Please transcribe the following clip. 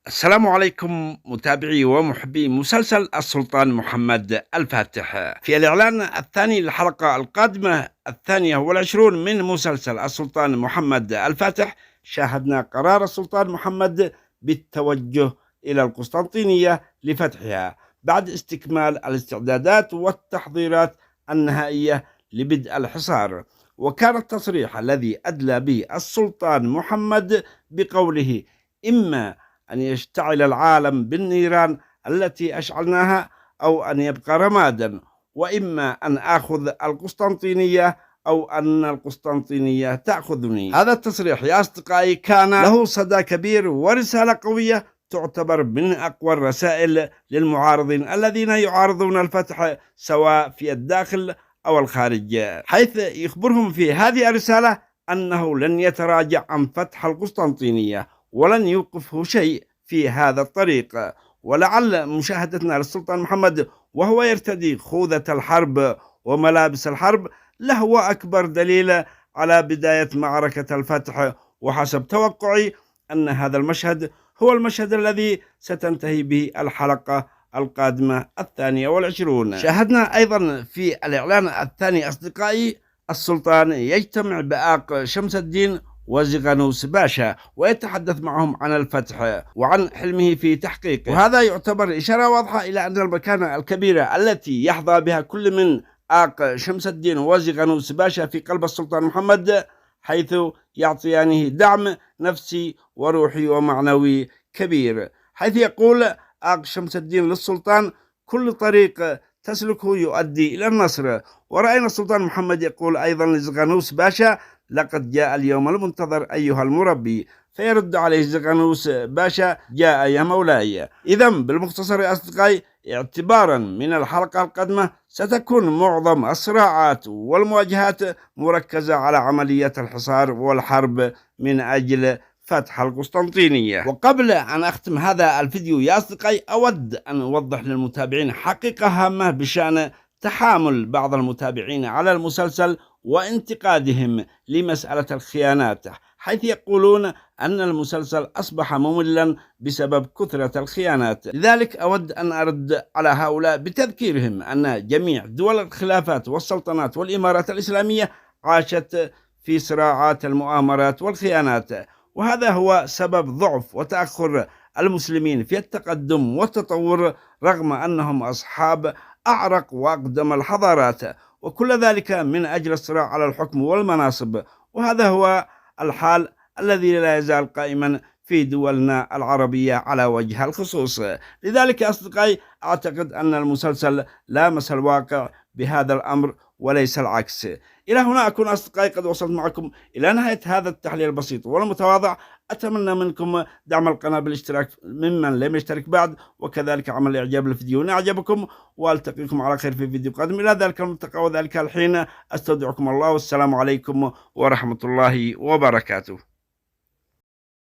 السلام عليكم متابعي ومحبي مسلسل السلطان محمد الفاتح. في الإعلان الثاني للحلقة القادمة 22 من مسلسل السلطان محمد الفاتح، شاهدنا قرار السلطان محمد بالتوجه إلى القسطنطينية لفتحها بعد استكمال الاستعدادات والتحضيرات النهائية لبدء الحصار. وكان التصريح الذي أدلى به السلطان محمد بقوله: إما أن يشتعل العالم بالنيران التي أشعلناها أو أن يبقى رمادا، وإما أن آخذ القسطنطينية أو أن القسطنطينية تأخذني. هذا التصريح يا أصدقائي كان له صدى كبير ورسالة قوية تعتبر من أقوى الرسائل للمعارضين الذين يعارضون الفتح سواء في الداخل أو الخارج، حيث يخبرهم في هذه الرسالة أنه لن يتراجع عن فتح القسطنطينية ولن يوقفه شيء في هذا الطريق. ولعل مشاهدتنا للسلطان محمد وهو يرتدي خوذة الحرب وملابس الحرب لهو أكبر دليل على بداية معركة الفتح، وحسب توقعي أن هذا المشهد هو المشهد الذي ستنتهي به الحلقة القادمة 22. شاهدنا أيضا في الإعلان الثاني أصدقائي السلطان يجتمع بآق شمس الدين وزغنوس باشا ويتحدث معهم عن الفتح وعن حلمه في تحقيقه، وهذا يعتبر إشارة واضحة إلى أن المكانة الكبيرة التي يحظى بها كل من آق شمس الدين وزغنوس باشا في قلب السلطان محمد، حيث يعطيانه دعم نفسي وروحي ومعنوي كبير، حيث يقول آق شمس الدين للسلطان: كل طريق تسلكه يؤدي إلى النصر. ورأينا السلطان محمد يقول أيضا لزغنوس باشا: لقد جاء اليوم المنتظر أيها المربي. فيرد عليه زغنوس باشا: جاء يا مولاي. إذا بالمختصر يا أصدقائي، اعتبارا من الحلقة القادمة ستكون معظم الصراعات والمواجهات مركزة على عملية الحصار والحرب من أجل فتح القسطنطينية. وقبل أن أختم هذا الفيديو يا أصدقائي، أود أن أوضح للمتابعين حقيقة هامة بشأن تحامل بعض المتابعين على المسلسل وانتقادهم لمسألة الخيانات، حيث يقولون أن المسلسل أصبح مملا بسبب كثرة الخيانات. لذلك أود أن أرد على هؤلاء بتذكيرهم أن جميع دول الخلافات والسلطنات والإمارات الإسلامية عاشت في صراعات المؤامرات والخيانات، وهذا هو سبب ضعف وتأخر المسلمين في التقدم والتطور رغم أنهم أصحاب أعرق وأقدم الحضارات، وكل ذلك من أجل الصراع على الحكم والمناصب. وهذا هو الحال الذي لا يزال قائما في دولنا العربية على وجه الخصوص. لذلك يا أصدقائي، أعتقد أن المسلسل لامس الواقع بهذا الأمر وليس العكس. إلى هنا أكون أصدقائي قد وصلت معكم إلى نهاية هذا التحليل البسيط والمتواضع. أتمنى منكم دعم القناة بالاشتراك ممن لم يشترك بعد، وكذلك عمل الإعجاب للفيديو إن أعجبكم، وألتقيكم على خير في فيديو قادم. إلى ذلك الملتقى وذلك الحين أستودعكم الله، والسلام عليكم ورحمة الله وبركاته.